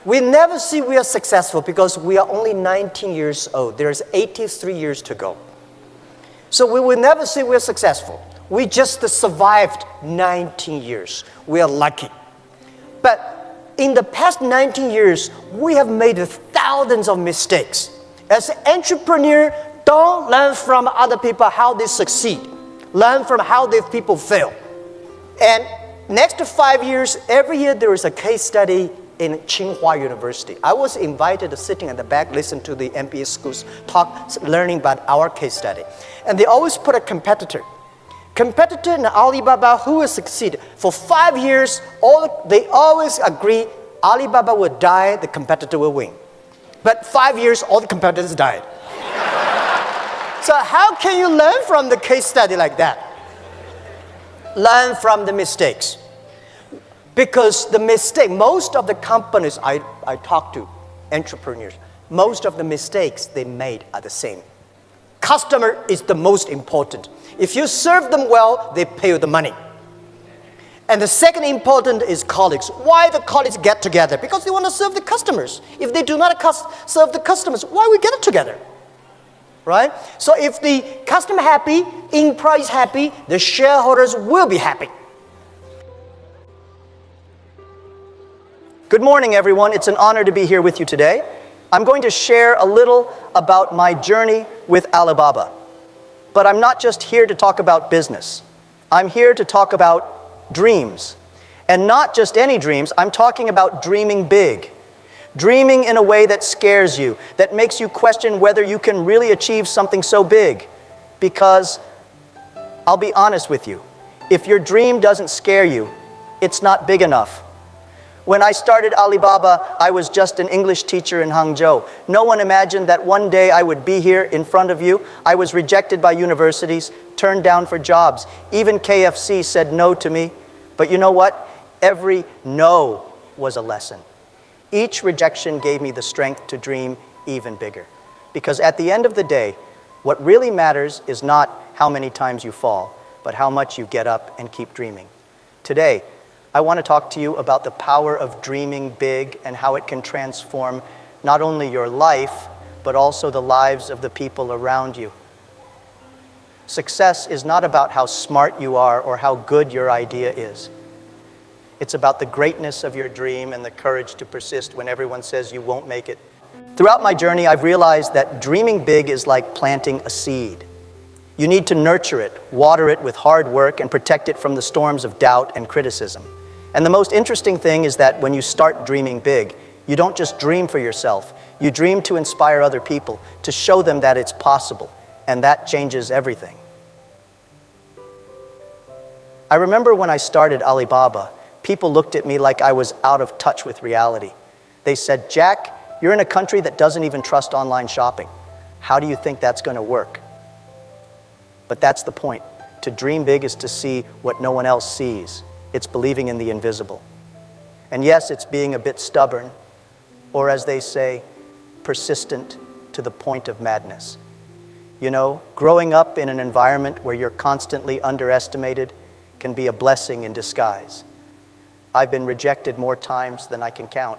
We never see we are successful because we are only 19 years old. There's 83 years to go. So we will never say we're successful. We just survived 19 years. We are lucky. But in the past 19 years, we have made thousands of mistakes. As an entrepreneur, don't learn from other people how they succeed. Learn from how these people fail. And next to 5 years, every year there is a case study in Tsinghua University. I was invited to sitting at the back, listen to the MBA schools talk, learning about our case study. And they always put a competitor. Competitor in Alibaba who will succeed. For 5 years, they always agree Alibaba will die, the competitor will win. But 5 years, all the competitors died. So how can you learn from the case study like that? Learn from the mistakes. Because the mistake, most of the companies I talk to, entrepreneurs, most of the mistakes they made are the same. Customer is the most important. If you serve them well, they pay you the money. And the second important is colleagues. Why the colleagues get together? Because they want to serve the customers. If they do not serve the customers, why we get together? Right? So if the customer happy, employees happy, the shareholders will be happy. Good morning, everyone. It's an honor to be here with you today. I'm going to share a little about my journey with Alibaba. But I'm not just here to talk about business. I'm here to talk about dreams. And not just any dreams, I'm talking about dreaming big. Dreaming in a way that scares you, that makes you question whether you can really achieve something so big. Because, I'll be honest with you, if your dream doesn't scare you, it's not big enough. When I started Alibaba, I was just an English teacher in Hangzhou. No one imagined that one day I would be here in front of you. I was rejected by universities, turned down for jobs. Even KFC said no to me. But you know what? Every no was a lesson. Each rejection gave me the strength to dream even bigger. Because at the end of the day, what really matters is not how many times you fall, but how much you get up and keep dreaming. Today, I want to talk to you about the power of dreaming big and how it can transform not only your life, but also the lives of the people around you. Success is not about how smart you are or how good your idea is. It's about the greatness of your dream and the courage to persist when everyone says you won't make it. Throughout my journey, I've realized that dreaming big is like planting a seed. You need to nurture it, water it with hard work, and protect it from the storms of doubt and criticism. And the most interesting thing is that when you start dreaming big, you don't just dream for yourself. You dream to inspire other people, to show them that it's possible. And that changes everything. I remember when I started Alibaba, people looked at me like I was out of touch with reality. They said, "Jack, you're in a country that doesn't even trust online shopping. How do you think that's going to work?" But that's the point. To dream big is to see what no one else sees. It's believing in the invisible. And yes, it's being a bit stubborn, or as they say, persistent to the point of madness. You know, growing up in an environment where you're constantly underestimated can be a blessing in disguise. I've been rejected more times than I can count.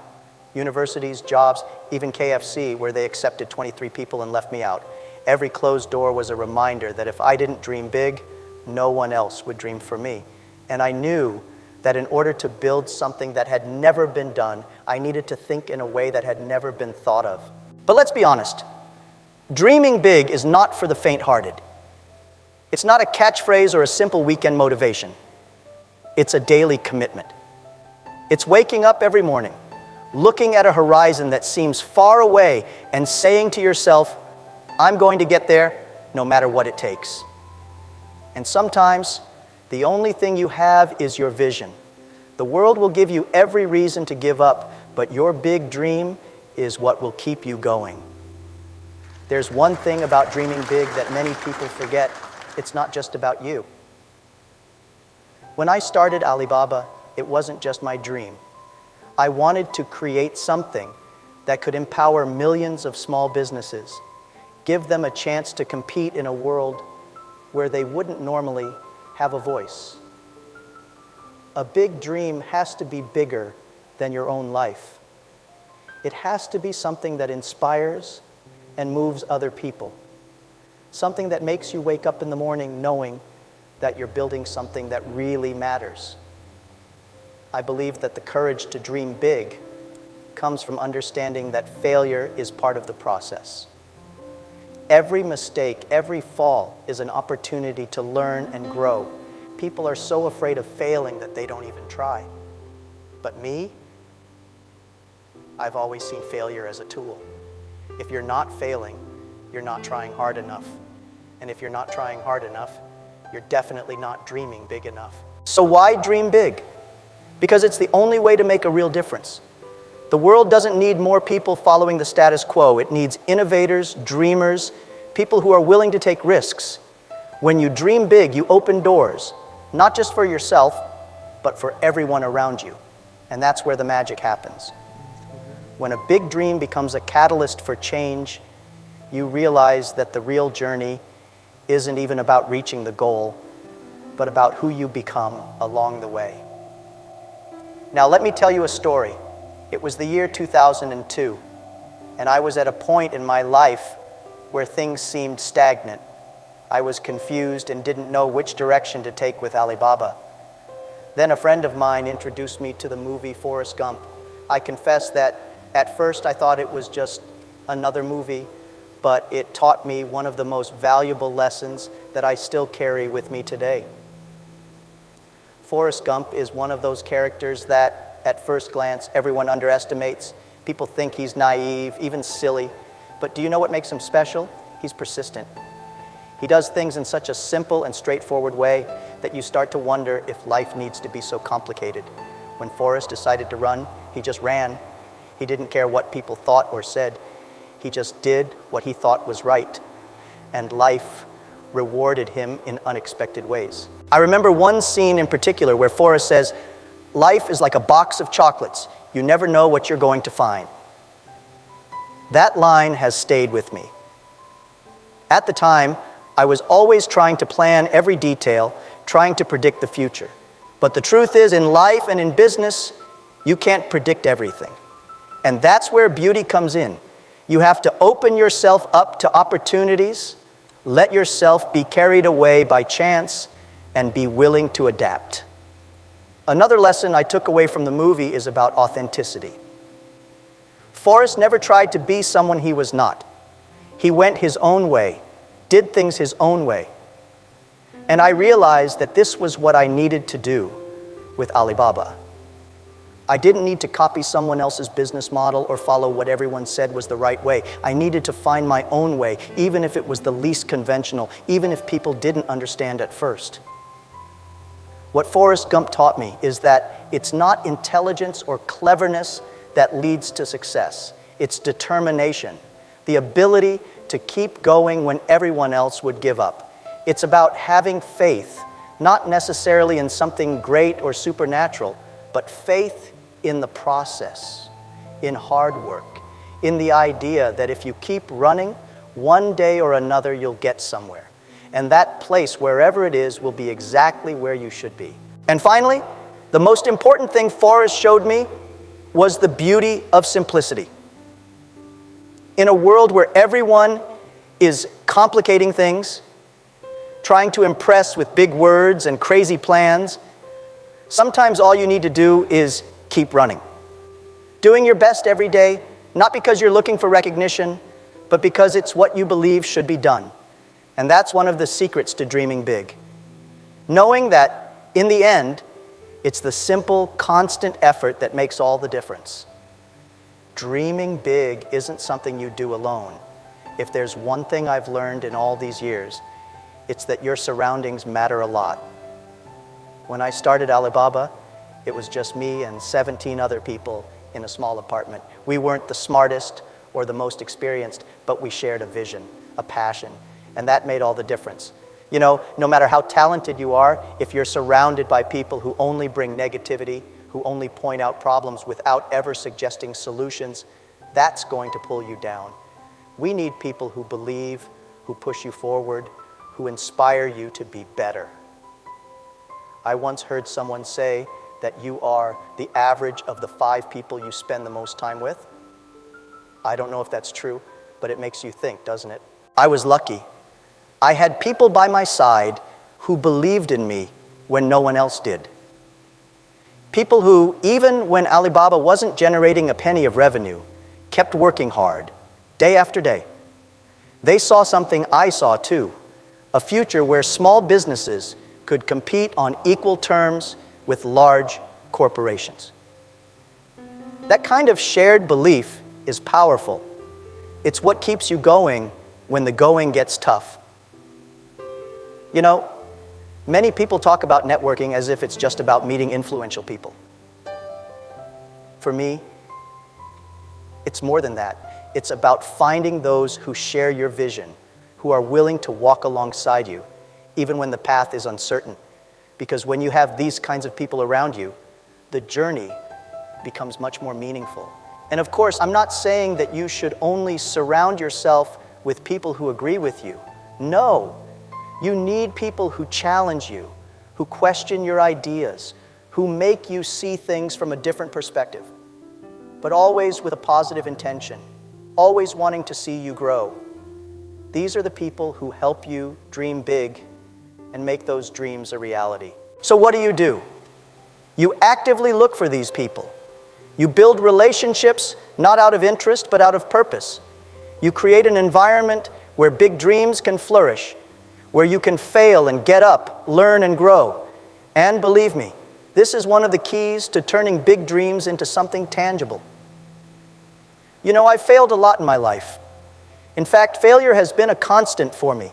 Universities, jobs, even KFC, where they accepted 23 people and left me out. Every closed door was a reminder that if I didn't dream big, no one else would dream for me. And I knew that in order to build something that had never been done, I needed to think in a way that had never been thought of. But let's be honest. Dreaming big is not for the faint-hearted. It's not a catchphrase or a simple weekend motivation. It's a daily commitment. It's waking up every morning, looking at a horizon that seems far away and saying to yourself, "I'm going to get there no matter what it takes." And sometimes, the only thing you have is your vision. The world will give you every reason to give up, but your big dream is what will keep you going. There's one thing about dreaming big that many people forget. It's not just about you. When I started Alibaba, it wasn't just my dream. I wanted to create something that could empower millions of small businesses, give them a chance to compete in a world where they wouldn't normally have a voice. A big dream has to be bigger than your own life. it has to be something that inspires and moves other people. Something that makes you wake up in the morning knowing that you're building something that really matters. I believe that the courage to dream big comes from understanding that failure is part of the process. Every mistake, every fall is an opportunity to learn and grow. People are so afraid of failing that they don't even try. But me, I've always seen failure as a tool. If you're not failing, you're not trying hard enough. And if you're not trying hard enough, you're definitely not dreaming big enough. So why dream big? Because it's the only way to make a real difference. The world doesn't need more people following the status quo. It needs innovators, dreamers, people who are willing to take risks. When you dream big, you open doors, not just for yourself, but for everyone around you. And that's where the magic happens. When a big dream becomes a catalyst for change, you realize that the real journey isn't even about reaching the goal, but about who you become along the way. Now, let me tell you a story. It was the year 2002, and I was at a point in my life where things seemed stagnant. I was confused and didn't know which direction to take with Alibaba. Then a friend of mine introduced me to the movie Forrest Gump. I confess that at first I thought it was just another movie, but it taught me one of the most valuable lessons that I still carry with me today. Forrest Gump is one of those characters that, at first glance, everyone underestimates. People think he's naive, even silly. But do you know what makes him special? He's persistent. He does things in such a simple and straightforward way that you start to wonder if life needs to be so complicated. When Forrest decided to run, he just ran. He didn't care what people thought or said. He just did what he thought was right. And life rewarded him in unexpected ways. I remember one scene in particular where Forrest says, "Life is like a box of chocolates. You never know what you're going to find." That line has stayed with me. At the time, I was always trying to plan every detail, trying to predict the future. But the truth is, in life and in business, you can't predict everything. And that's where beauty comes in. You have to open yourself up to opportunities, let yourself be carried away by chance, and be willing to adapt. Another lesson I took away from the movie is about authenticity. Forrest never tried to be someone he was not. He went his own way, did things his own way. And I realized that this was what I needed to do with Alibaba. I didn't need to copy someone else's business model or follow what everyone said was the right way. I needed to find my own way, even if it was the least conventional, even if people didn't understand at first. What Forrest Gump taught me is that it's not intelligence or cleverness that leads to success. It's determination, the ability to keep going when everyone else would give up. It's about having faith, not necessarily in something great or supernatural, but faith in the process, in hard work, in the idea that if you keep running, one day or another you'll get somewhere. And that place, wherever it is, will be exactly where you should be. And finally, the most important thing Forrest showed me was the beauty of simplicity. In a world where everyone is complicating things, trying to impress with big words and crazy plans, sometimes all you need to do is keep running. Doing your best every day, not because you're looking for recognition, but because it's what you believe should be done. And that's one of the secrets to dreaming big. Knowing that, in the end, it's the simple, constant effort that makes all the difference. Dreaming big isn't something you do alone. If there's one thing I've learned in all these years, it's that your surroundings matter a lot. When I started Alibaba, it was just me and 17 other people in a small apartment. We weren't the smartest or the most experienced, but we shared a vision, a passion, and that made all the difference. You know, no matter how talented you are, if you're surrounded by people who only bring negativity, who only point out problems without ever suggesting solutions, that's going to pull you down. We need people who believe, who push you forward, who inspire you to be better. I once heard someone say that you are the average of the 5 people you spend the most time with. I don't know if that's true, but it makes you think, doesn't it? I was lucky. I had people by my side who believed in me when no one else did. People who, even when Alibaba wasn't generating a penny of revenue, kept working hard, day after day. They saw something I saw too, a future where small businesses could compete on equal terms with large corporations. That kind of shared belief is powerful. It's what keeps you going when the going gets tough. You know, many people talk about networking as if it's just about meeting influential people. For me, it's more than that. It's about finding those who share your vision, who are willing to walk alongside you, even when the path is uncertain. Because when you have these kinds of people around you, the journey becomes much more meaningful. And of course, I'm not saying that you should only surround yourself with people who agree with you. No, you need people who challenge you, who question your ideas, who make you see things from a different perspective, but always with a positive intention, always wanting to see you grow. These are the people who help you dream big and make those dreams a reality. So what do? You actively look for these people. You build relationships not out of interest, but out of purpose. You create an environment where big dreams can flourish, where you can fail and get up, learn and grow. And believe me, this is one of the keys to turning big dreams into something tangible. You know, I've failed a lot in my life. In fact, failure has been a constant for me.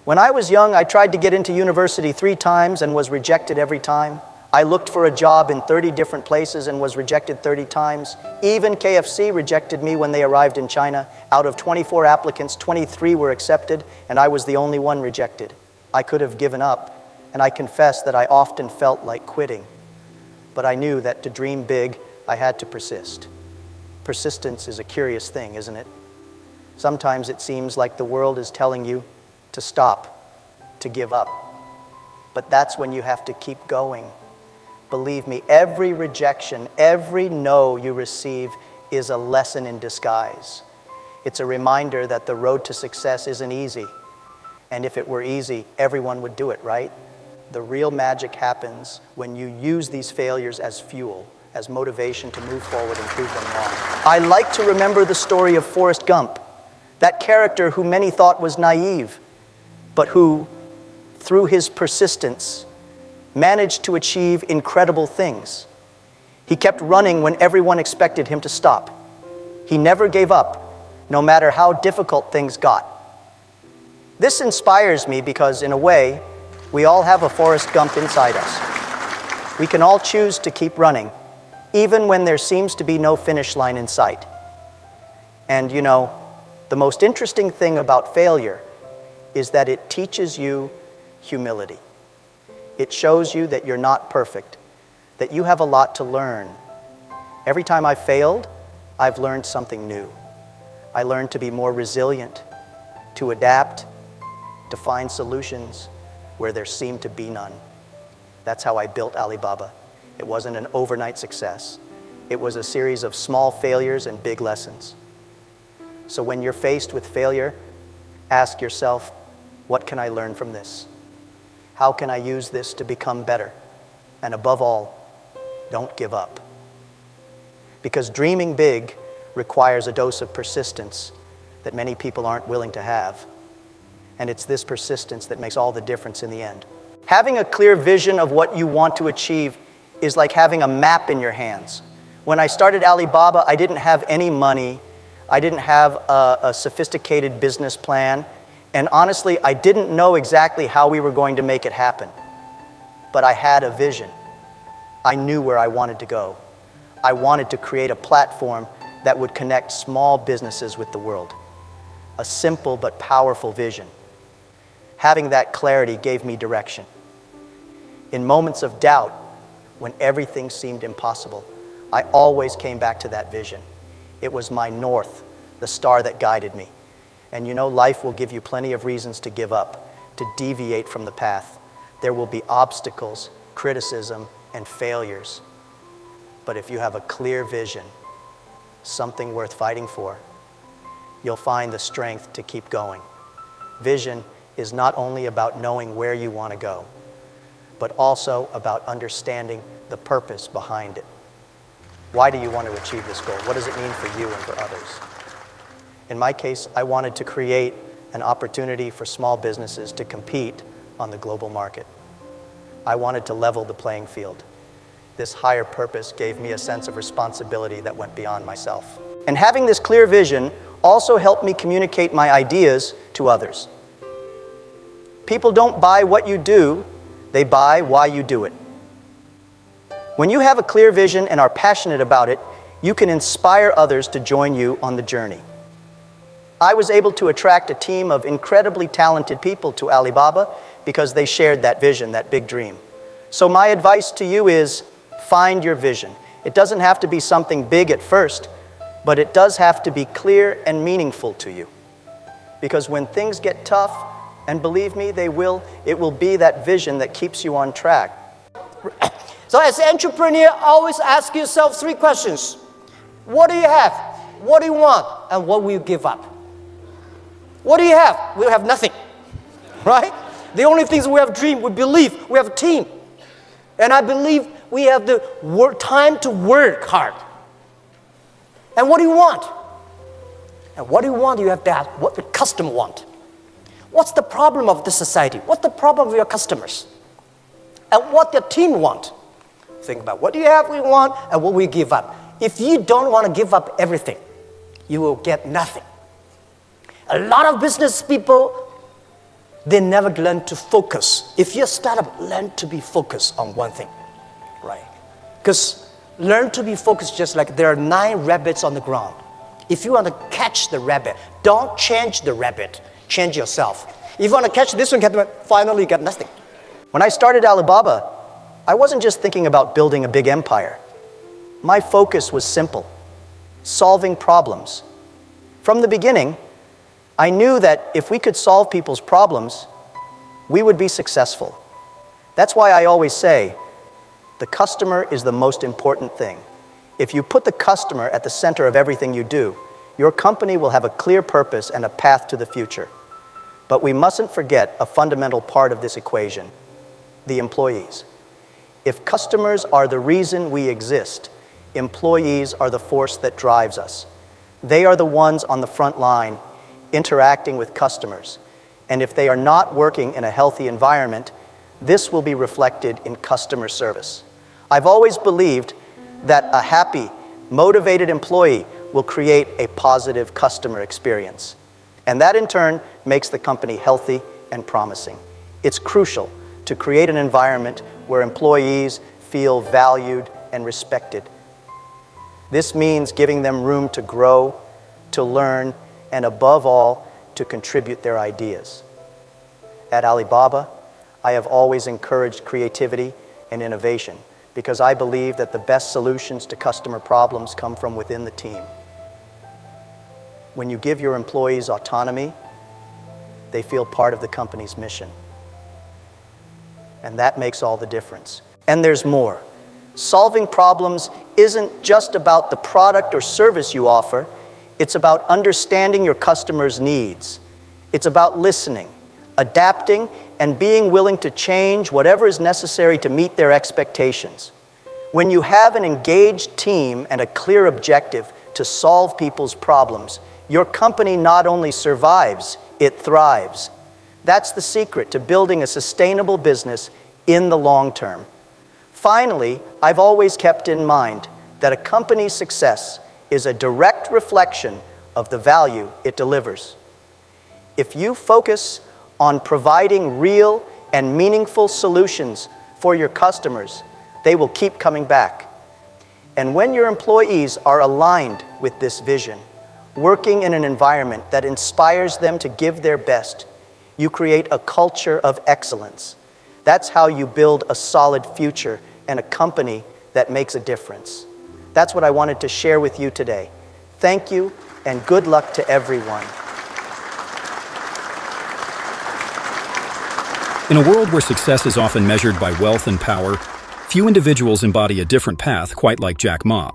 When I was young, I tried to get into university 3 times and was rejected every time. I looked for a job in 30 different places and was rejected 30 times. Even KFC rejected me when they arrived in China. Out of 24 applicants, 23 were accepted, and I was the only one rejected. I could have given up, and I confess that I often felt like quitting. But I knew that to dream big, I had to persist. Persistence is a curious thing, isn't it? Sometimes it seems like the world is telling you to stop, to give up. But that's when you have to keep going. Believe me, every rejection, every no you receive is a lesson in disguise. It's a reminder that the road to success isn't easy. And if it were easy, everyone would do it, right? The real magic happens when you use these failures as fuel, as motivation to move forward and prove them wrong. I like to remember the story of Forrest Gump, that character who many thought was naive, but who, through his persistence, managed to achieve incredible things. He kept running when everyone expected him to stop. He never gave up, no matter how difficult things got. This inspires me because, in a way, we all have a Forrest Gump inside us. We can all choose to keep running, even when there seems to be no finish line in sight. And you know, the most interesting thing about failure is that it teaches you humility. It shows you that you're not perfect, that you have a lot to learn. Every time I failed, I've learned something new. I learned to be more resilient, to adapt, to find solutions where there seemed to be none. That's how I built Alibaba. It wasn't an overnight success. It was a series of small failures and big lessons. So when you're faced with failure, ask yourself, what can I learn from this? How can I use this to become better? And above all, don't give up. Because dreaming big requires a dose of persistence that many people aren't willing to have. And it's this persistence that makes all the difference in the end. Having a clear vision of what you want to achieve is like having a map in your hands. When I started Alibaba, I didn't have any money. I didn't have a sophisticated business plan. And honestly, I didn't know exactly how we were going to make it happen. But I had a vision. I knew where I wanted to go. I wanted to create a platform that would connect small businesses with the world. A simple but powerful vision. Having that clarity gave me direction. In moments of doubt, when everything seemed impossible, I always came back to that vision. It was my north, the star that guided me. And you know, life will give you plenty of reasons to give up, to deviate from the path. There will be obstacles, criticism, and failures. But if you have a clear vision, something worth fighting for, you'll find the strength to keep going. Vision is not only about knowing where you want to go, but also about understanding the purpose behind it. Why do you want to achieve this goal? What does it mean for you and for others? In my case, I wanted to create an opportunity for small businesses to compete on the global market. I wanted to level the playing field. This higher purpose gave me a sense of responsibility that went beyond myself. And having this clear vision also helped me communicate my ideas to others. People don't buy what you do, they buy why you do it. When you have a clear vision and are passionate about it, you can inspire others to join you on the journey. I was able to attract a team of incredibly talented people to Alibaba because they shared that vision, that big dream. So my advice to you is find your vision. It doesn't have to be something big at first, but it does have to be clear and meaningful to you. Because when things get tough, and believe me, they will, it will be that vision that keeps you on track. So as an entrepreneur, always ask yourself 3 questions. What do you have? What do you want? And what will you give up? What do you have? We have nothing, right? The only things we have dream, we believe, we have a team. And I believe we have the time to work hard. And what do you want? And what do you want? You have to ask what the customer want. What's the problem of the society? What's the problem of your customers? And what the team want? Think about what do you have, we want, and what we give up. If you don't want to give up everything, you will get nothing. A lot of business people, they never learn to focus. If you're a startup, learn to be focused on one thing, right? Because learn to be focused just like there are 9 rabbits on the ground. If you want to catch the rabbit, don't change the rabbit, change yourself. If you want to catch this one, finally you get nothing. When I started Alibaba, I wasn't just thinking about building a big empire. My focus was simple: solving problems. From the beginning, I knew that if we could solve people's problems, we would be successful. That's why I always say, the customer is the most important thing. If you put the customer at the center of everything you do, your company will have a clear purpose and a path to the future. But we mustn't forget a fundamental part of this equation: the employees. If customers are the reason we exist, employees are the force that drives us. They are the ones on the front line interacting with customers. And if they are not working in a healthy environment, this will be reflected in customer service. I've always believed that a happy, motivated employee will create a positive customer experience. And that in turn makes the company healthy and promising. It's crucial to create an environment where employees feel valued and respected. This means giving them room to grow, to learn, and above all, to contribute their ideas. At Alibaba, I have always encouraged creativity and innovation because I believe that the best solutions to customer problems come from within the team. When you give your employees autonomy, they feel part of the company's mission. And that makes all the difference. And there's more. Solving problems isn't just about the product or service you offer. It's about understanding your customers' needs. It's about listening, adapting, and being willing to change whatever is necessary to meet their expectations. When you have an engaged team and a clear objective to solve people's problems, your company not only survives, it thrives. That's the secret to building a sustainable business in the long term. Finally, I've always kept in mind that a company's success is a direct reflection of the value it delivers. If you focus on providing real and meaningful solutions for your customers, they will keep coming back. And when your employees are aligned with this vision, working in an environment that inspires them to give their best, you create a culture of excellence. That's how you build a solid future and a company that makes a difference. That's what I wanted to share with you today. Thank you, and good luck to everyone. In a world where success is often measured by wealth and power, few individuals embody a different path quite like Jack Ma.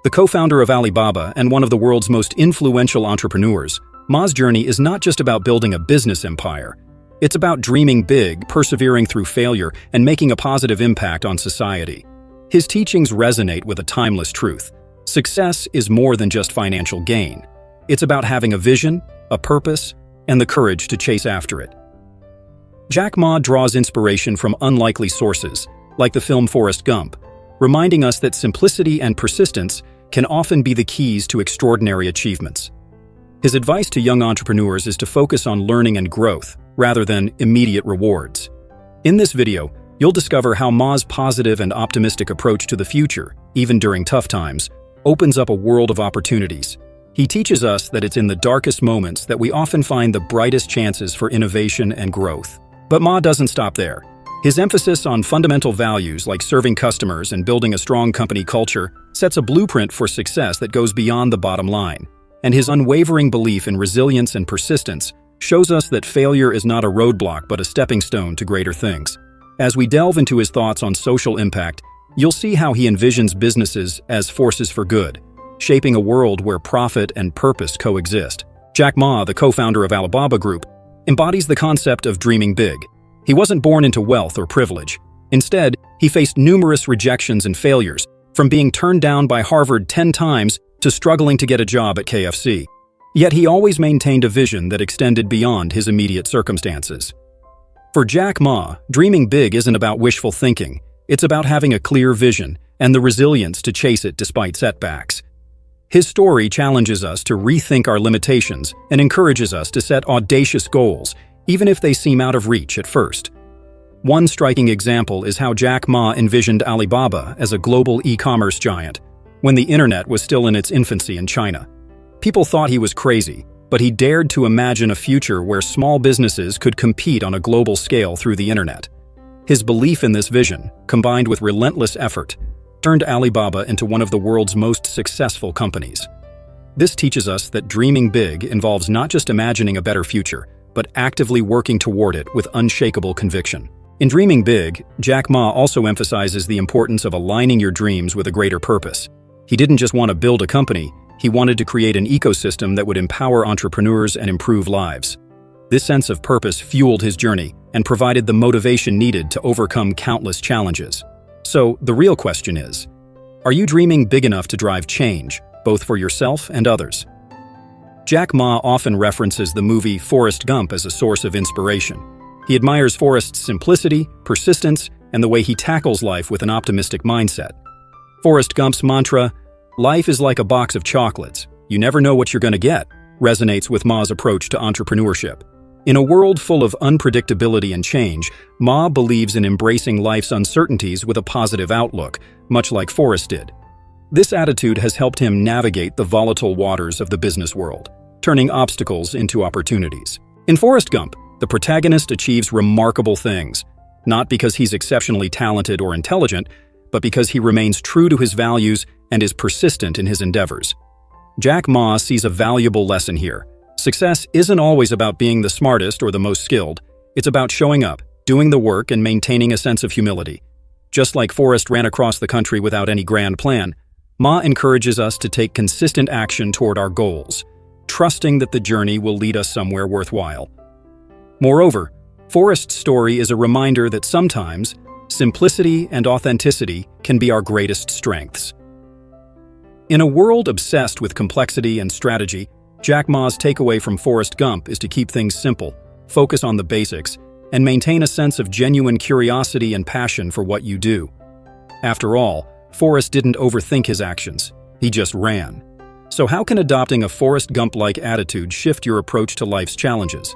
The co-founder of Alibaba and one of the world's most influential entrepreneurs, Ma's journey is not just about building a business empire. It's about dreaming big, persevering through failure, and making a positive impact on society. His teachings resonate with a timeless truth. Success is more than just financial gain. It's about having a vision, a purpose, and the courage to chase after it. Jack Ma draws inspiration from unlikely sources, like the film Forrest Gump, reminding us that simplicity and persistence can often be the keys to extraordinary achievements. His advice to young entrepreneurs is to focus on learning and growth, rather than immediate rewards. In this video, you'll discover how Ma's positive and optimistic approach to the future, even during tough times, opens up a world of opportunities. He teaches us that it's in the darkest moments that we often find the brightest chances for innovation and growth. But Ma doesn't stop there. His emphasis on fundamental values like serving customers and building a strong company culture sets a blueprint for success that goes beyond the bottom line. And his unwavering belief in resilience and persistence shows us that failure is not a roadblock but a stepping stone to greater things. As we delve into his thoughts on social impact, you'll see how he envisions businesses as forces for good, shaping a world where profit and purpose coexist. Jack Ma, the co-founder of Alibaba Group, embodies the concept of dreaming big. He wasn't born into wealth or privilege. Instead, he faced numerous rejections and failures, from being turned down by Harvard 10 times to struggling to get a job at KFC. Yet he always maintained a vision that extended beyond his immediate circumstances. For Jack Ma, dreaming big isn't about wishful thinking. It's about having a clear vision and the resilience to chase it despite setbacks. His story challenges us to rethink our limitations and encourages us to set audacious goals, even if they seem out of reach at first. One striking example is how Jack Ma envisioned Alibaba as a global e-commerce giant, when the internet was still in its infancy in China. People thought he was crazy, but he dared to imagine a future where small businesses could compete on a global scale through the internet. His belief in this vision, combined with relentless effort, turned Alibaba into one of the world's most successful companies. This teaches us that dreaming big involves not just imagining a better future, but actively working toward it with unshakable conviction. In dreaming big, Jack Ma also emphasizes the importance of aligning your dreams with a greater purpose. He didn't just want to build a company, he wanted to create an ecosystem that would empower entrepreneurs and improve lives. This sense of purpose fueled his journey and provided the motivation needed to overcome countless challenges. So, the real question is, are you dreaming big enough to drive change, both for yourself and others? Jack Ma often references the movie Forrest Gump as a source of inspiration. He admires Forrest's simplicity, persistence, and the way he tackles life with an optimistic mindset. Forrest Gump's mantra, "Life is like a box of chocolates. You never know what you're going to get," resonates with Ma's approach to entrepreneurship. In a world full of unpredictability and change, Ma believes in embracing life's uncertainties with a positive outlook, much like Forrest did. This attitude has helped him navigate the volatile waters of the business world, turning obstacles into opportunities. In Forrest Gump, the protagonist achieves remarkable things, not because he's exceptionally talented or intelligent, but because he remains true to his values and is persistent in his endeavors. Jack Ma sees a valuable lesson here. Success isn't always about being the smartest or the most skilled. It's about showing up, doing the work, and maintaining a sense of humility. Just like Forrest ran across the country without any grand plan, Ma encourages us to take consistent action toward our goals, trusting that the journey will lead us somewhere worthwhile. Moreover, Forrest's story is a reminder that sometimes simplicity and authenticity can be our greatest strengths. In a world obsessed with complexity and strategy, Jack Ma's takeaway from Forrest Gump is to keep things simple, focus on the basics, and maintain a sense of genuine curiosity and passion for what you do. After all, Forrest didn't overthink his actions, he just ran. So how can adopting a Forrest Gump-like attitude shift your approach to life's challenges?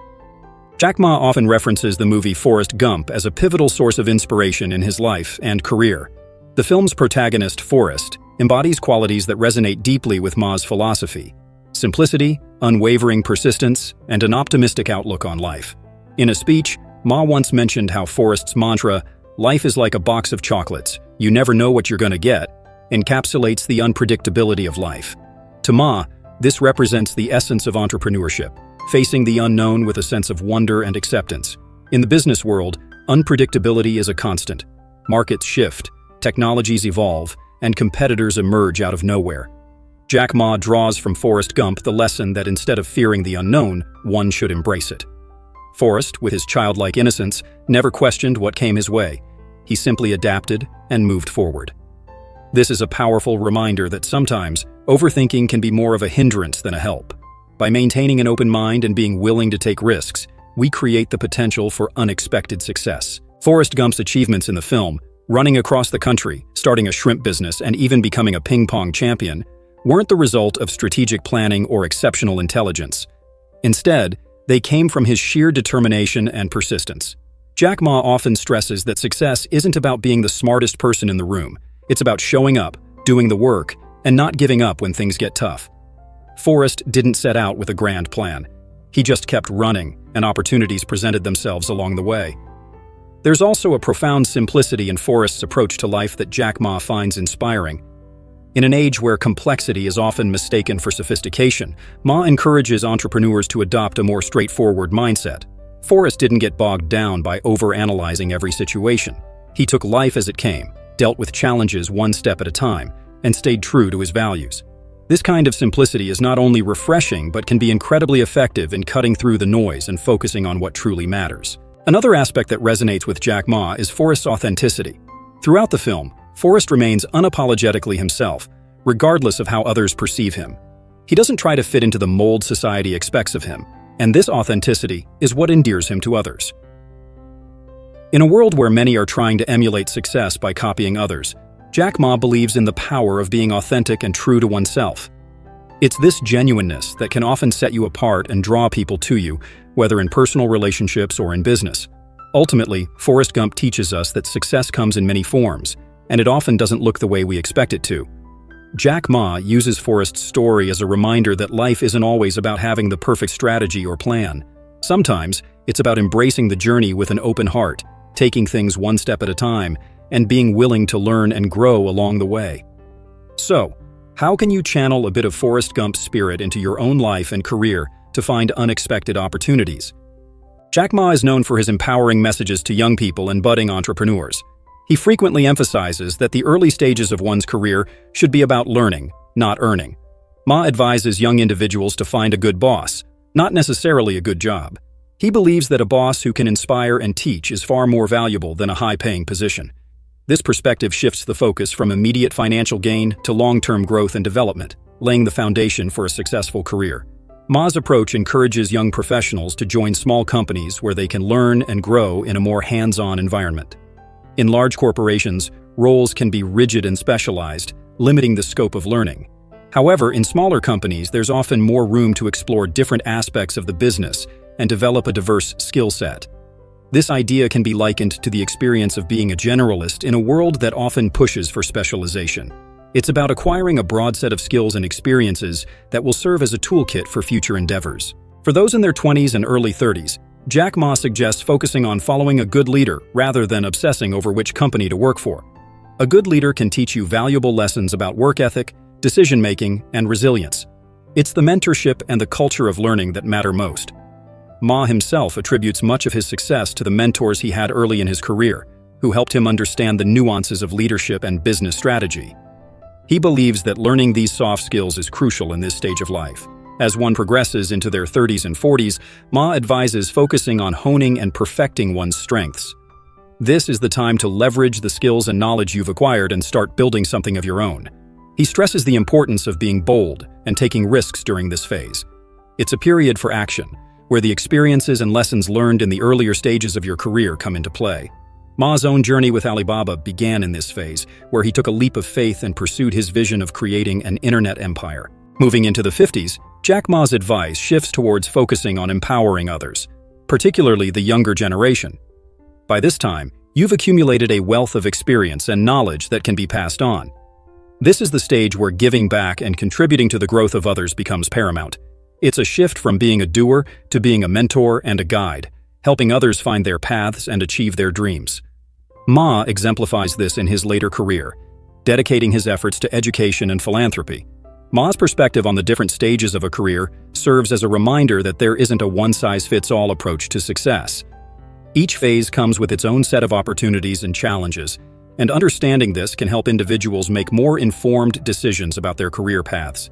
Jack Ma often references the movie Forrest Gump as a pivotal source of inspiration in his life and career. The film's protagonist, Forrest, embodies qualities that resonate deeply with Ma's philosophy: simplicity, unwavering persistence, and an optimistic outlook on life. In a speech, Ma once mentioned how Forrest's mantra, "Life is like a box of chocolates, you never know what you're going to get," encapsulates the unpredictability of life. To Ma, this represents the essence of entrepreneurship, facing the unknown with a sense of wonder and acceptance. In the business world, unpredictability is a constant. Markets shift, technologies evolve, and competitors emerge out of nowhere. Jack Ma draws from Forrest Gump the lesson that instead of fearing the unknown, one should embrace it. Forrest, with his childlike innocence, never questioned what came his way. He simply adapted and moved forward. This is a powerful reminder that sometimes overthinking can be more of a hindrance than a help. By maintaining an open mind and being willing to take risks, we create the potential for unexpected success. Forrest Gump's achievements in the film, running across the country, starting a shrimp business, and even becoming a ping pong champion, weren't the result of strategic planning or exceptional intelligence. Instead, they came from his sheer determination and persistence. Jack Ma often stresses that success isn't about being the smartest person in the room. It's about showing up, doing the work, and not giving up when things get tough. Forrest didn't set out with a grand plan. He just kept running, and opportunities presented themselves along the way. There's also a profound simplicity in Forrest's approach to life that Jack Ma finds inspiring. In an age where complexity is often mistaken for sophistication, Ma encourages entrepreneurs to adopt a more straightforward mindset. Forrest didn't get bogged down by overanalyzing every situation. He took life as it came, dealt with challenges one step at a time, and stayed true to his values. This kind of simplicity is not only refreshing but can be incredibly effective in cutting through the noise and focusing on what truly matters. Another aspect that resonates with Jack Ma is Forrest's authenticity. Throughout the film, Forrest remains unapologetically himself, regardless of how others perceive him. He doesn't try to fit into the mold society expects of him, and this authenticity is what endears him to others. In a world where many are trying to emulate success by copying others, Jack Ma believes in the power of being authentic and true to oneself. It's this genuineness that can often set you apart and draw people to you, whether in personal relationships or in business. Ultimately, Forrest Gump teaches us that success comes in many forms, and it often doesn't look the way we expect it to. Jack Ma uses Forrest's story as a reminder that life isn't always about having the perfect strategy or plan. Sometimes, it's about embracing the journey with an open heart, taking things one step at a time, and being willing to learn and grow along the way. So, how can you channel a bit of Forrest Gump's spirit into your own life and career to find unexpected opportunities? Jack Ma is known for his empowering messages to young people and budding entrepreneurs. He frequently emphasizes that the early stages of one's career should be about learning, not earning. Ma advises young individuals to find a good boss, not necessarily a good job. He believes that a boss who can inspire and teach is far more valuable than a high-paying position. This perspective shifts the focus from immediate financial gain to long-term growth and development, laying the foundation for a successful career. Ma's approach encourages young professionals to join small companies where they can learn and grow in a more hands-on environment. In large corporations, roles can be rigid and specialized, limiting the scope of learning. However, in smaller companies, there's often more room to explore different aspects of the business and develop a diverse skill set. This idea can be likened to the experience of being a generalist in a world that often pushes for specialization. It's about acquiring a broad set of skills and experiences that will serve as a toolkit for future endeavors. For those in their 20s and early 30s, Jack Ma suggests focusing on following a good leader rather than obsessing over which company to work for. A good leader can teach you valuable lessons about work ethic, decision-making, and resilience. It's the mentorship and the culture of learning that matter most. Ma himself attributes much of his success to the mentors he had early in his career, who helped him understand the nuances of leadership and business strategy. He believes that learning these soft skills is crucial in this stage of life. As one progresses into their 30s and 40s, Ma advises focusing on honing and perfecting one's strengths. This is the time to leverage the skills and knowledge you've acquired and start building something of your own. He stresses the importance of being bold and taking risks during this phase. It's a period for action, where the experiences and lessons learned in the earlier stages of your career come into play. Ma's own journey with Alibaba began in this phase, where he took a leap of faith and pursued his vision of creating an internet empire. Moving into the 50s, Jack Ma's advice shifts towards focusing on empowering others, particularly the younger generation. By this time, you've accumulated a wealth of experience and knowledge that can be passed on. This is the stage where giving back and contributing to the growth of others becomes paramount. It's a shift from being a doer to being a mentor and a guide, helping others find their paths and achieve their dreams. Ma exemplifies this in his later career, dedicating his efforts to education and philanthropy. Ma's perspective on the different stages of a career serves as a reminder that there isn't a one-size-fits-all approach to success. Each phase comes with its own set of opportunities and challenges, and understanding this can help individuals make more informed decisions about their career paths.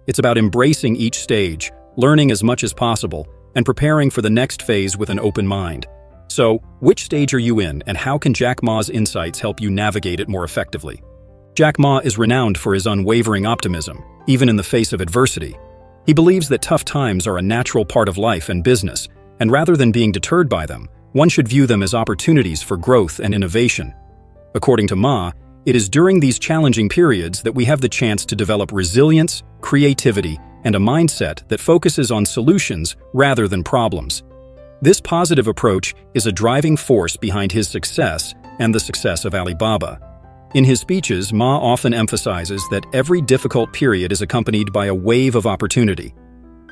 It's about embracing each stage, learning as much as possible, and preparing for the next phase with an open mind. So, which stage are you in, and how can Jack Ma's insights help you navigate it more effectively? Jack Ma is renowned for his unwavering optimism, even in the face of adversity. He believes that tough times are a natural part of life and business, and rather than being deterred by them, one should view them as opportunities for growth and innovation. According to Ma, it is during these challenging periods that we have the chance to develop resilience, creativity, and a mindset that focuses on solutions rather than problems. This positive approach is a driving force behind his success and the success of Alibaba. In his speeches, Ma often emphasizes that every difficult period is accompanied by a wave of opportunity.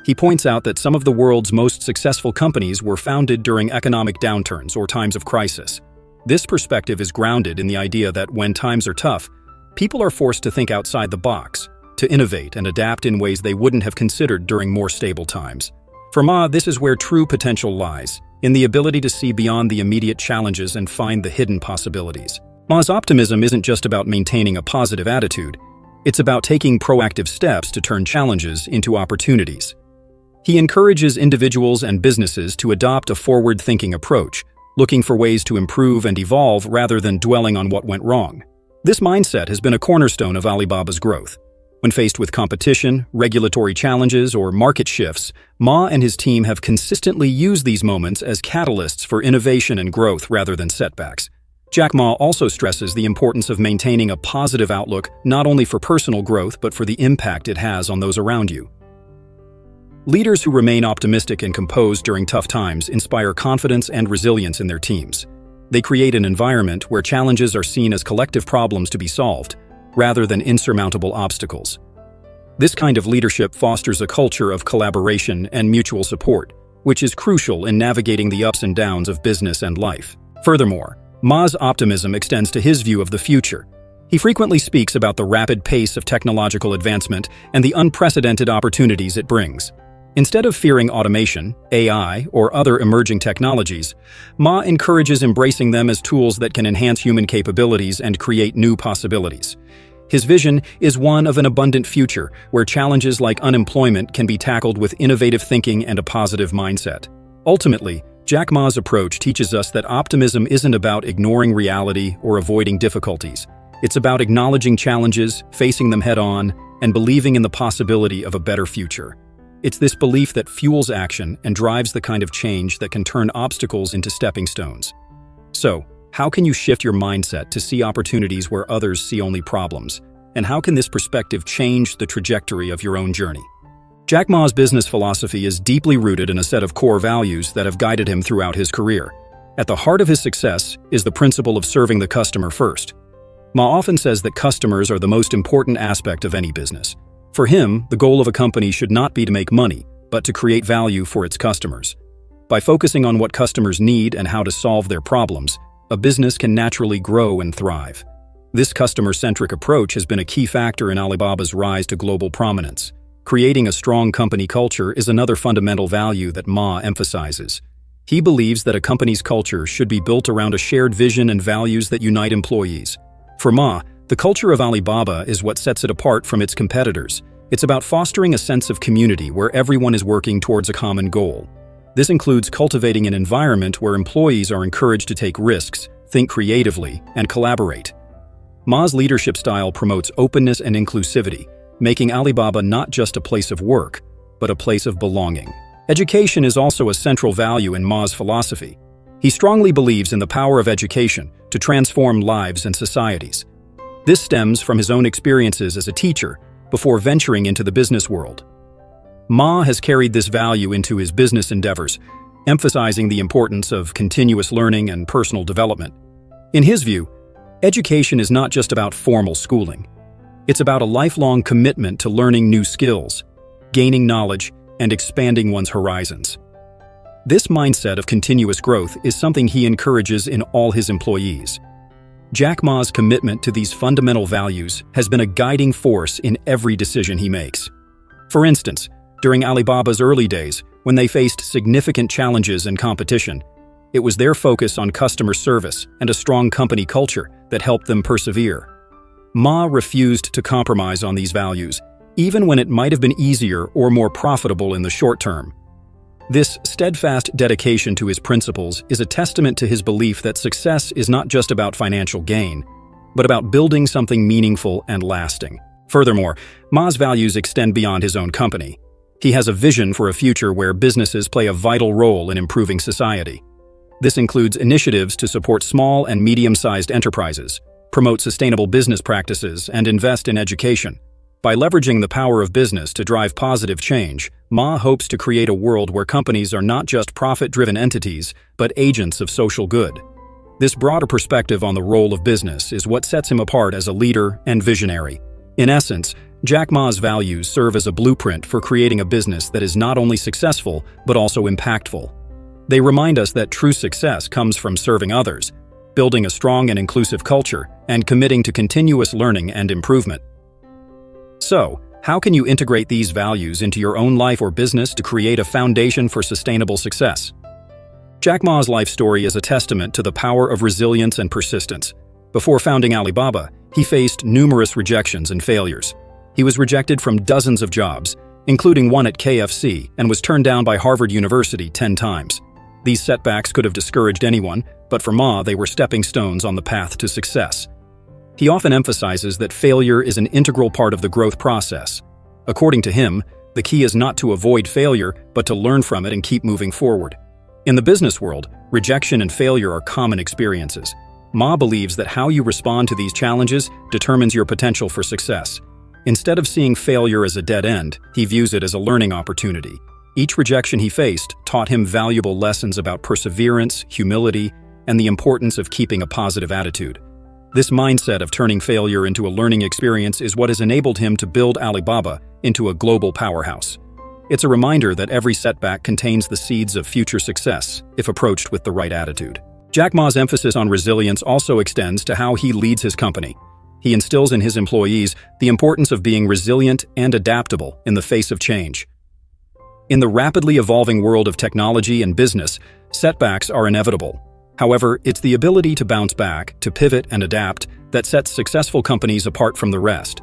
He points out that some of the world's most successful companies were founded during economic downturns or times of crisis. This perspective is grounded in the idea that when times are tough, people are forced to think outside the box, to innovate and adapt in ways they wouldn't have considered during more stable times. For Ma, this is where true potential lies, in the ability to see beyond the immediate challenges and find the hidden possibilities. Ma's optimism isn't just about maintaining a positive attitude, it's about taking proactive steps to turn challenges into opportunities. He encourages individuals and businesses to adopt a forward-thinking approach, looking for ways to improve and evolve rather than dwelling on what went wrong. This mindset has been a cornerstone of Alibaba's growth. When faced with competition, regulatory challenges, or market shifts, Ma and his team have consistently used these moments as catalysts for innovation and growth rather than setbacks. Jack Ma also stresses the importance of maintaining a positive outlook not only for personal growth but for the impact it has on those around you. Leaders who remain optimistic and composed during tough times inspire confidence and resilience in their teams. They create an environment where challenges are seen as collective problems to be solved, rather than insurmountable obstacles. This kind of leadership fosters a culture of collaboration and mutual support, which is crucial in navigating the ups and downs of business and life. Furthermore, Ma's optimism extends to his view of the future. He frequently speaks about the rapid pace of technological advancement and the unprecedented opportunities it brings. Instead of fearing automation, AI, or other emerging technologies, Ma encourages embracing them as tools that can enhance human capabilities and create new possibilities. His vision is one of an abundant future where challenges like unemployment can be tackled with innovative thinking and a positive mindset. Ultimately, Jack Ma's approach teaches us that optimism isn't about ignoring reality or avoiding difficulties. It's about acknowledging challenges, facing them head-on, and believing in the possibility of a better future. It's this belief that fuels action and drives the kind of change that can turn obstacles into stepping stones. So, how can you shift your mindset to see opportunities where others see only problems? And how can this perspective change the trajectory of your own journey? Jack Ma's business philosophy is deeply rooted in a set of core values that have guided him throughout his career. At the heart of his success is the principle of serving the customer first. Ma often says that customers are the most important aspect of any business. For him, the goal of a company should not be to make money, but to create value for its customers. By focusing on what customers need and how to solve their problems, a business can naturally grow and thrive. This customer-centric approach has been a key factor in Alibaba's rise to global prominence. Creating a strong company culture is another fundamental value that Ma emphasizes. He believes that a company's culture should be built around a shared vision and values that unite employees. For Ma, the culture of Alibaba is what sets it apart from its competitors. It's about fostering a sense of community where everyone is working towards a common goal. This includes cultivating an environment where employees are encouraged to take risks, think creatively, and collaborate. Ma's leadership style promotes openness and inclusivity, making Alibaba not just a place of work, but a place of belonging. Education is also a central value in Ma's philosophy. He strongly believes in the power of education to transform lives and societies. This stems from his own experiences as a teacher before venturing into the business world. Ma has carried this value into his business endeavors, emphasizing the importance of continuous learning and personal development. In his view, education is not just about formal schooling. It's about a lifelong commitment to learning new skills, gaining knowledge, and expanding one's horizons. This mindset of continuous growth is something he encourages in all his employees. Jack Ma's commitment to these fundamental values has been a guiding force in every decision he makes. For instance, during Alibaba's early days, when they faced significant challenges and competition, It was their focus on customer service and a strong company culture that helped them persevere. Ma refused to compromise on these values, even when it might have been easier or more profitable in the short term. This steadfast dedication to his principles is a testament to his belief that success is not just about financial gain, but about building something meaningful and lasting. Furthermore, Ma's values extend beyond his own company. He has a vision for a future where businesses play a vital role in improving society. This includes initiatives to support small and medium-sized enterprises, promote sustainable business practices, and invest in education. By leveraging the power of business to drive positive change, Ma hopes to create a world where companies are not just profit-driven entities, but agents of social good. This broader perspective on the role of business is what sets him apart as a leader and visionary. In essence, Jack Ma's values serve as a blueprint for creating a business that is not only successful, but also impactful. They remind us that true success comes from serving others, building a strong and inclusive culture, and committing to continuous learning and improvement. So, how can you integrate these values into your own life or business to create a foundation for sustainable success? Jack Ma's life story is a testament to the power of resilience and persistence. Before founding Alibaba, he faced numerous rejections and failures. He was rejected from dozens of jobs, including one at KFC, and was turned down by Harvard University 10 times. These setbacks could have discouraged anyone, but for Ma, they were stepping stones on the path to success. He often emphasizes that failure is an integral part of the growth process. According to him, the key is not to avoid failure, but to learn from it and keep moving forward. In the business world, rejection and failure are common experiences. Ma believes that how you respond to these challenges determines your potential for success. Instead of seeing failure as a dead end, he views it as a learning opportunity. Each rejection he faced taught him valuable lessons about perseverance, humility, and the importance of keeping a positive attitude. This mindset of turning failure into a learning experience is what has enabled him to build Alibaba into a global powerhouse. It's a reminder that every setback contains the seeds of future success, if approached with the right attitude. Jack Ma's emphasis on resilience also extends to how he leads his company. He instills in his employees the importance of being resilient and adaptable in the face of change. In the rapidly evolving world of technology and business, setbacks are inevitable. However, it's the ability to bounce back, to pivot and adapt, that sets successful companies apart from the rest.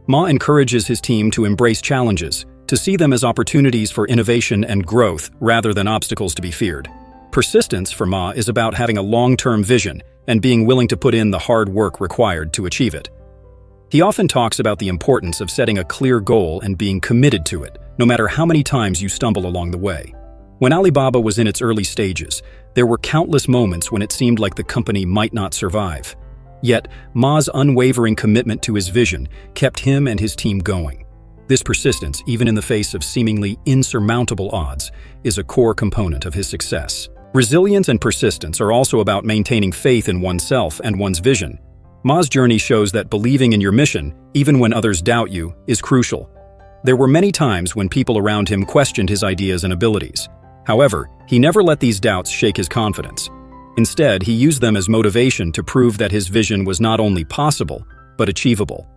Ma encourages his team to embrace challenges, to see them as opportunities for innovation and growth rather than obstacles to be feared. Persistence for Ma is about having a long-term vision and being willing to put in the hard work required to achieve it. He often talks about the importance of setting a clear goal and being committed to it, no matter how many times you stumble along the way. When Alibaba was in its early stages, there were countless moments when it seemed like the company might not survive. Yet, Ma's unwavering commitment to his vision kept him and his team going. This persistence, even in the face of seemingly insurmountable odds, is a core component of his success. Resilience and persistence are also about maintaining faith in oneself and one's vision. Ma's journey shows that believing in your mission, even when others doubt you, is crucial. There were many times when people around him questioned his ideas and abilities. However, he never let these doubts shake his confidence. Instead, he used them as motivation to prove that his vision was not only possible, but achievable.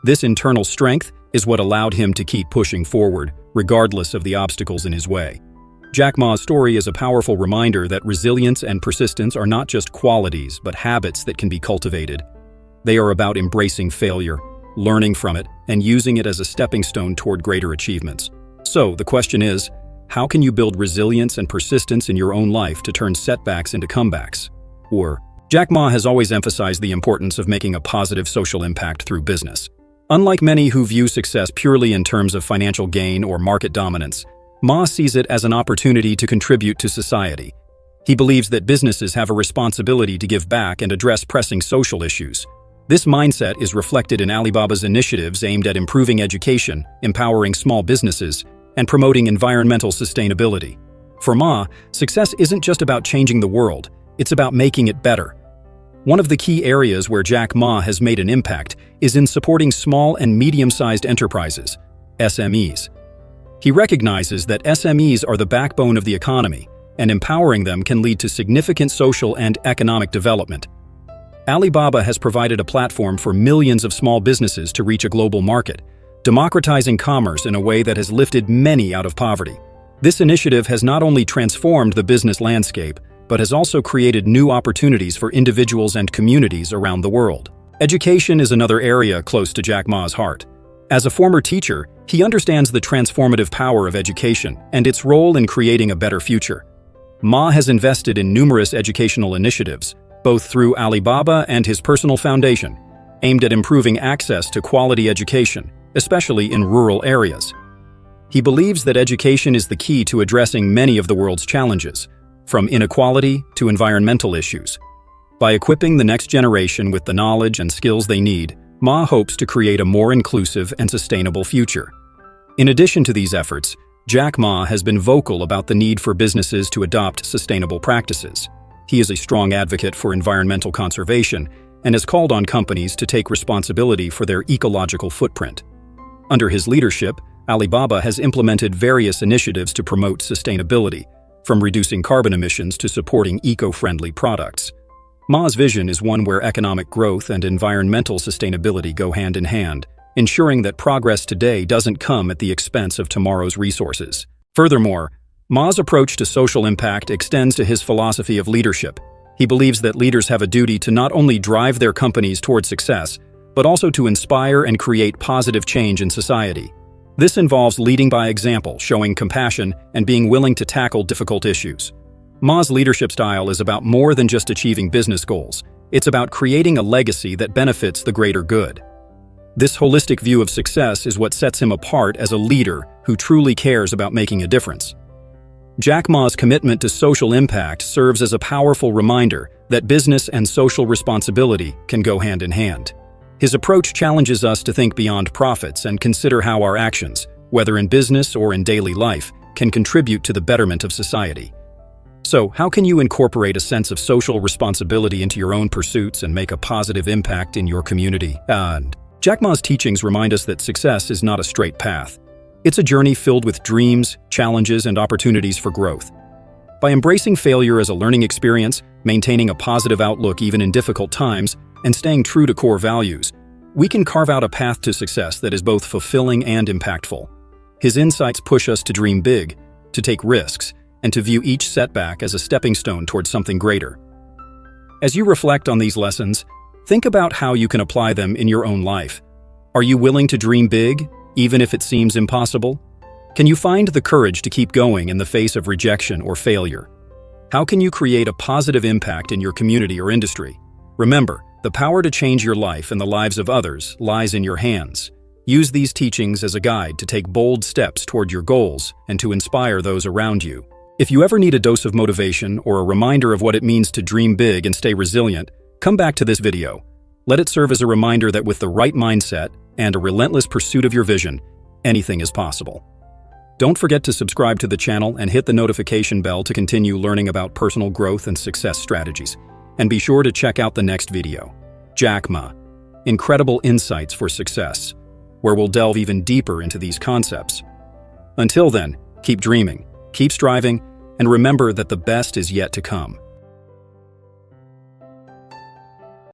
This internal strength is what allowed him to keep pushing forward, regardless of the obstacles in his way. Jack Ma's story is a powerful reminder that resilience and persistence are not just qualities, but habits that can be cultivated. They are about embracing failure, learning from it, and using it as a stepping stone toward greater achievements. So, the question is, how can you build resilience and persistence in your own life to turn setbacks into comebacks? Or, Jack Ma has always emphasized the importance of making a positive social impact through business. Unlike many who view success purely in terms of financial gain or market dominance, Ma sees it as an opportunity to contribute to society. He believes that businesses have a responsibility to give back and address pressing social issues. This mindset is reflected in Alibaba's initiatives aimed at improving education, empowering small businesses, and promoting environmental sustainability. For Ma, success isn't just about changing the world, it's about making it better. One of the key areas where Jack Ma has made an impact is in supporting small and medium-sized enterprises, SMEs. He recognizes that SMEs are the backbone of the economy, and empowering them can lead to significant social and economic development. Alibaba has provided a platform for millions of small businesses to reach a global market, democratizing commerce in a way that has lifted many out of poverty. This initiative has not only transformed the business landscape, but has also created new opportunities for individuals and communities around the world. Education is another area close to Jack Ma's heart. As a former teacher, he understands the transformative power of education and its role in creating a better future. Ma has invested in numerous educational initiatives, both through Alibaba and his personal foundation, aimed at improving access to quality education, especially in rural areas. He believes that education is the key to addressing many of the world's challenges, from inequality to environmental issues. By equipping the next generation with the knowledge and skills they need, Ma hopes to create a more inclusive and sustainable future. In addition to these efforts, Jack Ma has been vocal about the need for businesses to adopt sustainable practices. He is a strong advocate for environmental conservation and has called on companies to take responsibility for their ecological footprint. Under his leadership, Alibaba has implemented various initiatives to promote sustainability, from reducing carbon emissions to supporting eco-friendly products. Ma's vision is one where economic growth and environmental sustainability go hand in hand, ensuring that progress today doesn't come at the expense of tomorrow's resources. Furthermore, Ma's approach to social impact extends to his philosophy of leadership. He believes that leaders have a duty to not only drive their companies toward success, but also to inspire and create positive change in society. This involves leading by example, showing compassion, and being willing to tackle difficult issues. Ma's leadership style is about more than just achieving business goals. It's about creating a legacy that benefits the greater good. This holistic view of success is what sets him apart as a leader who truly cares about making a difference. Jack Ma's commitment to social impact serves as a powerful reminder that business and social responsibility can go hand in hand. His approach challenges us to think beyond profits and consider how our actions, whether in business or in daily life, can contribute to the betterment of society. So, how can you incorporate a sense of social responsibility into your own pursuits and make a positive impact in your community? And Jack Ma's teachings remind us that success is not a straight path. It's a journey filled with dreams, challenges, and opportunities for growth. By embracing failure as a learning experience, maintaining a positive outlook even in difficult times, and staying true to core values, we can carve out a path to success that is both fulfilling and impactful. His insights push us to dream big, to take risks, and to view each setback as a stepping stone towards something greater. As you reflect on these lessons, think about how you can apply them in your own life. Are you willing to dream big, even if it seems impossible? Can you find the courage to keep going in the face of rejection or failure? How can you create a positive impact in your community or industry? Remember, the power to change your life and the lives of others lies in your hands. Use these teachings as a guide to take bold steps toward your goals and to inspire those around you. If you ever need a dose of motivation or a reminder of what it means to dream big and stay resilient, come back to this video. Let it serve as a reminder that with the right mindset and a relentless pursuit of your vision, anything is possible. Don't forget to subscribe to the channel and hit the notification bell to continue learning about personal growth and success strategies. And be sure to check out the next video, Jack Ma, Incredible Insights for Success, where we'll delve even deeper into these concepts. Until then, keep dreaming, keep striving, and remember that the best is yet to come.